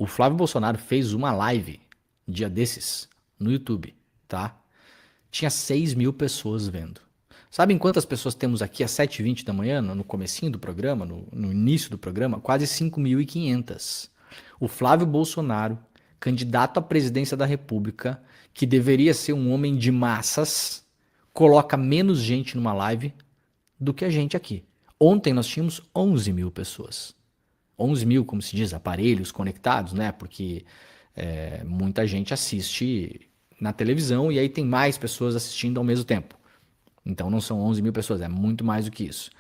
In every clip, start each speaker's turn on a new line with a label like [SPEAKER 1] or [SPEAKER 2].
[SPEAKER 1] O Flávio Bolsonaro fez uma live dia desses no YouTube, tá? Tinha 6 mil pessoas vendo. Sabem quantas pessoas temos aqui às 7h20 da manhã, no comecinho do programa, no início do programa? Quase 5.500. O Flávio Bolsonaro, candidato à presidência da República, que deveria ser um homem de massas, coloca menos gente numa live do que a gente aqui. Ontem nós tínhamos 11 mil pessoas. 11 mil, como se diz, aparelhos conectados, né? Porque muita gente assiste na televisão e aí tem mais pessoas assistindo ao mesmo tempo. Então não são 11 mil pessoas, é muito mais do que isso.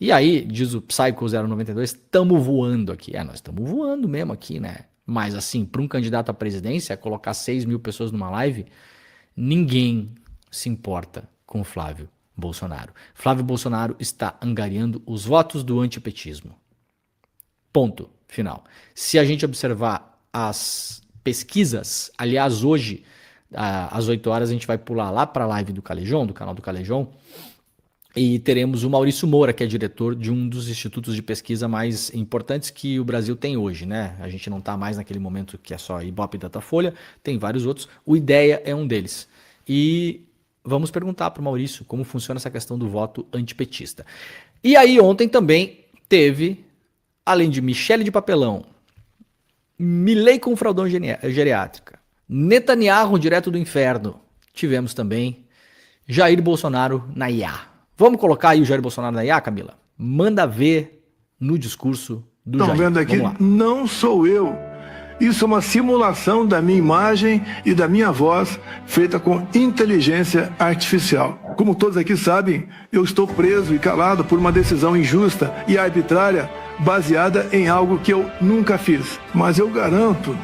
[SPEAKER 1] E aí, diz o Psycho092, estamos voando aqui. Nós estamos voando mesmo aqui, né? Mas assim, para um candidato à presidência, colocar 6 mil pessoas numa live, ninguém se importa com o Flávio Bolsonaro. Flávio Bolsonaro está angariando os votos do antipetismo. Ponto final. Se a gente observar as pesquisas, aliás, hoje, às 8 horas, a gente vai pular lá para a live do Calejão, do canal do Calejão, e teremos o Maurício Moura, que é diretor de um dos institutos de pesquisa mais importantes que o Brasil tem hoje, né? A gente não está mais naquele momento que é só Ibope e Datafolha, tem vários outros. O IDEA é um deles. E vamos perguntar para o Maurício como funciona essa questão do voto antipetista. E aí ontem também teve, além de Michele de Papelão, Milei com fraldão geriátrica, Netanyahu direto do inferno, tivemos também Jair Bolsonaro na IA. Vamos colocar aí o Jair Bolsonaro na IA, Camila? Manda ver no discurso do Jair.
[SPEAKER 2] Estão vendo aqui? Não sou eu. Isso é uma simulação da minha imagem e da minha voz feita com inteligência artificial. Como todos aqui sabem, eu estou preso e calado por uma decisão injusta e arbitrária baseada em algo que eu nunca fiz. Mas eu garanto,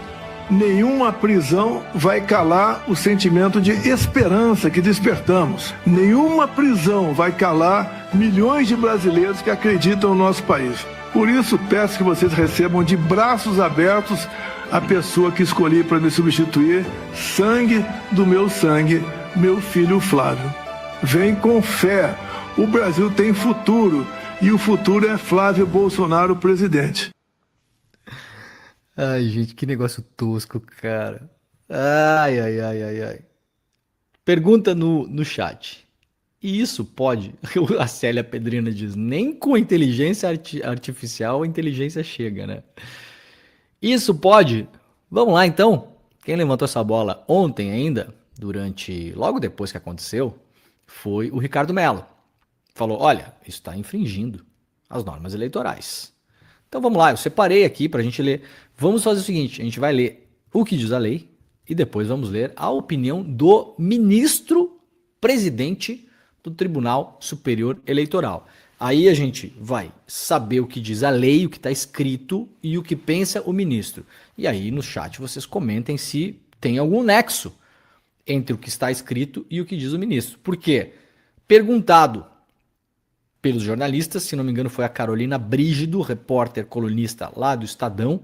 [SPEAKER 2] nenhuma prisão vai calar o sentimento de esperança que despertamos. Nenhuma prisão vai calar milhões de brasileiros que acreditam no nosso país. Por isso, peço que vocês recebam de braços abertos a pessoa que escolhi para me substituir, sangue do meu sangue, meu filho Flávio. Vem com fé. O Brasil tem futuro e o futuro é Flávio Bolsonaro presidente.
[SPEAKER 1] Ai, gente, que negócio tosco, cara. Ai, ai, ai, ai, ai. Pergunta no chat. E isso pode? A Célia Pedrina diz, nem com inteligência artificial a inteligência chega, né? Isso pode? Vamos lá, então. Quem levantou essa bola ontem ainda, logo depois que aconteceu, foi o Ricardo Mello. Falou, olha, isso está infringindo as normas eleitorais. Então vamos lá, eu separei aqui para a gente ler. Vamos fazer o seguinte, a gente vai ler o que diz a lei e depois vamos ler a opinião do ministro presidente do Tribunal Superior Eleitoral. Aí a gente vai saber o que diz a lei, o que está escrito e o que pensa o ministro. E aí no chat vocês comentem se tem algum nexo entre o que está escrito e o que diz o ministro. Por quê? Perguntado pelos jornalistas, se não me engano foi a Carolina Brígido, repórter colunista lá do Estadão,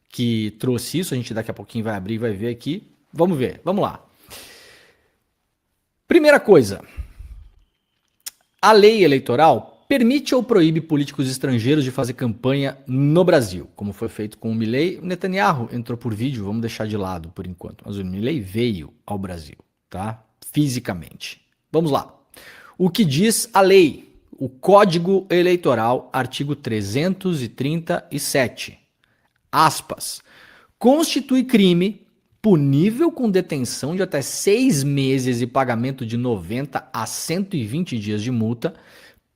[SPEAKER 1] que trouxe isso, a gente daqui a pouquinho vai abrir e vai ver aqui. Vamos ver, vamos lá. Primeira coisa, a lei eleitoral permite ou proíbe políticos estrangeiros de fazer campanha no Brasil, como foi feito com o Milei. O Netanyahu entrou por vídeo, vamos deixar de lado por enquanto, mas o Milei veio ao Brasil, tá? Fisicamente. Vamos lá. O que diz a lei? O Código Eleitoral, artigo 337, aspas, constitui crime punível com detenção de até 6 meses e pagamento de 90 a 120 dias de multa,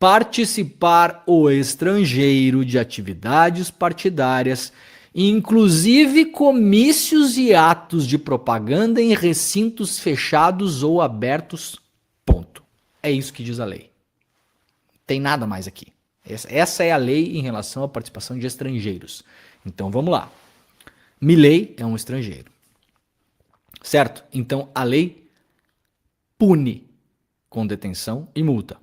[SPEAKER 1] participar o estrangeiro de atividades partidárias, inclusive comícios e atos de propaganda em recintos fechados ou abertos, ponto. É isso que diz a lei. Tem nada mais aqui. Essa é a lei em relação à participação de estrangeiros. Então vamos lá. Milei é um estrangeiro. Certo? Então a lei pune com detenção e multa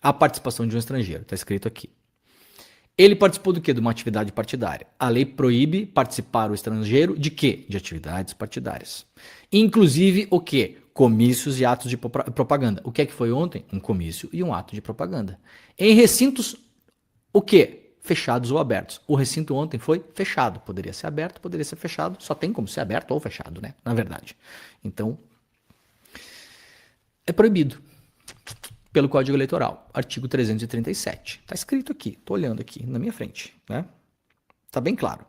[SPEAKER 1] a participação de um estrangeiro. Está escrito aqui. Ele participou do quê? De uma atividade partidária. A lei proíbe participar o estrangeiro de quê? De atividades partidárias. Inclusive o quê? Comícios e atos de propaganda. O que é que foi ontem? Um comício e um ato de propaganda. Em recintos, o quê? fechados ou abertos. O recinto ontem foi fechado. Poderia ser aberto, poderia ser fechado. Só tem como ser aberto ou fechado, né? Na verdade. Então, é proibido pelo Código Eleitoral. Artigo 337. Está escrito aqui. Estou olhando aqui na minha frente, né? Está bem claro.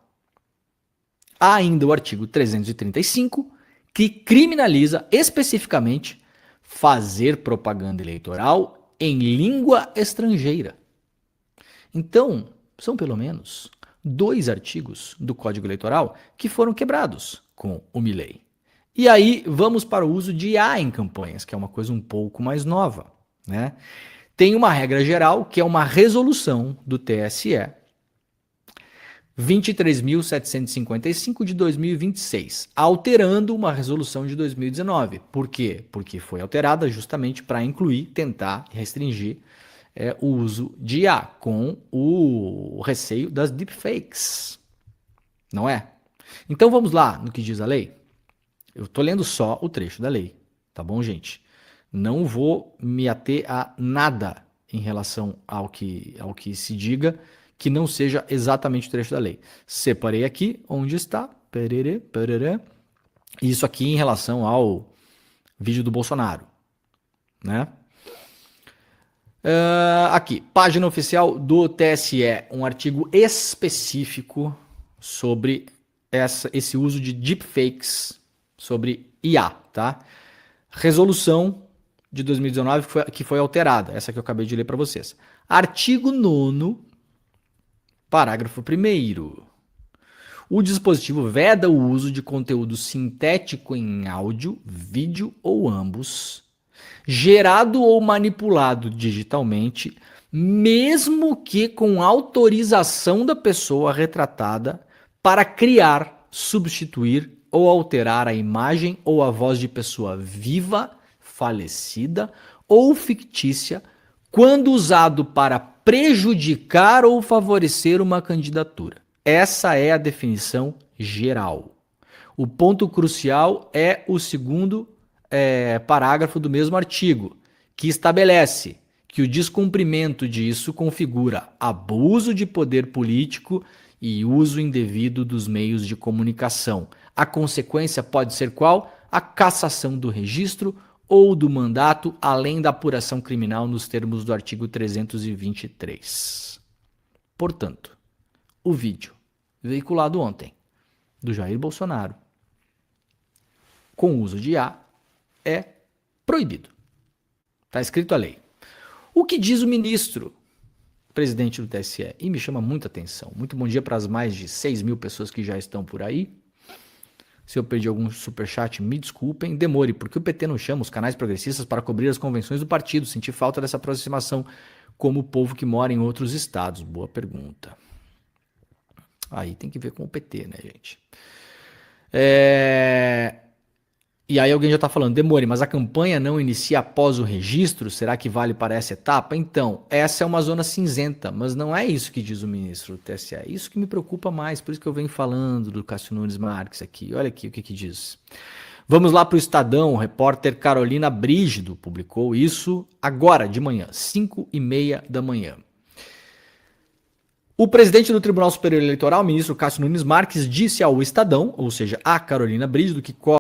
[SPEAKER 1] Há ainda o artigo 335, que criminaliza especificamente fazer propaganda eleitoral em língua estrangeira. Então, são pelo menos 2 artigos do Código Eleitoral que foram quebrados com o Milei. E aí vamos para o uso de IA em campanhas, que é uma coisa um pouco mais nova, né? Tem uma regra geral, que é uma resolução do TSE 23.755 de 2026, alterando uma resolução de 2019. Por quê? Porque foi alterada justamente para incluir, tentar restringir o uso de IA, com o receio das deepfakes. Não é? Então vamos lá no que diz a lei. Eu estou lendo só o trecho da lei, tá bom, gente? Não vou me ater a nada em relação ao que se diga que não seja exatamente o trecho da lei. Separei aqui onde está. Perere, perere, isso aqui em relação ao vídeo do Bolsonaro, né? Aqui, página oficial do TSE, um artigo específico sobre esse uso de deepfakes sobre IA, tá? Resolução de 2019 que foi alterada, essa que eu acabei de ler para vocês. Artigo 9º, parágrafo 1º. O dispositivo veda o uso de conteúdo sintético em áudio, vídeo ou ambos, gerado ou manipulado digitalmente, mesmo que com autorização da pessoa retratada, para criar, substituir ou alterar a imagem ou a voz de pessoa viva, falecida ou fictícia, quando usado para prejudicar ou favorecer uma candidatura. Essa é a definição geral. O ponto crucial é o segundo parágrafo do mesmo artigo, que estabelece que o descumprimento disso configura abuso de poder político e uso indevido dos meios de comunicação. A consequência pode ser qual? A cassação do registro ou do mandato, além da apuração criminal nos termos do artigo 323. Portanto, o vídeo veiculado ontem do Jair Bolsonaro com uso de IA é proibido. Está escrito a lei. O que diz o ministro, presidente do TSE? E me chama muita atenção. Muito bom dia para as mais de 6.000 pessoas que já estão por aí. Se eu perdi algum superchat, me desculpem. Demore, porque o PT não chama os canais progressistas para cobrir as convenções do partido. Senti falta dessa aproximação como o povo que mora em outros estados. Boa pergunta. Aí tem que ver com o PT, né, gente? E aí alguém já está falando, Demore, mas a campanha não inicia após o registro? Será que vale para essa etapa? Então, essa é uma zona cinzenta, mas não é isso que diz o ministro do TSE. É isso que me preocupa mais, por isso que eu venho falando do Cássio Nunes Marques aqui. Olha aqui o que diz. Vamos lá para o Estadão, o repórter Carolina Brígido publicou isso agora de manhã, 5h30 da manhã. O presidente do Tribunal Superior Eleitoral, ministro Cássio Nunes Marques, disse ao Estadão, ou seja, a Carolina Brígido, que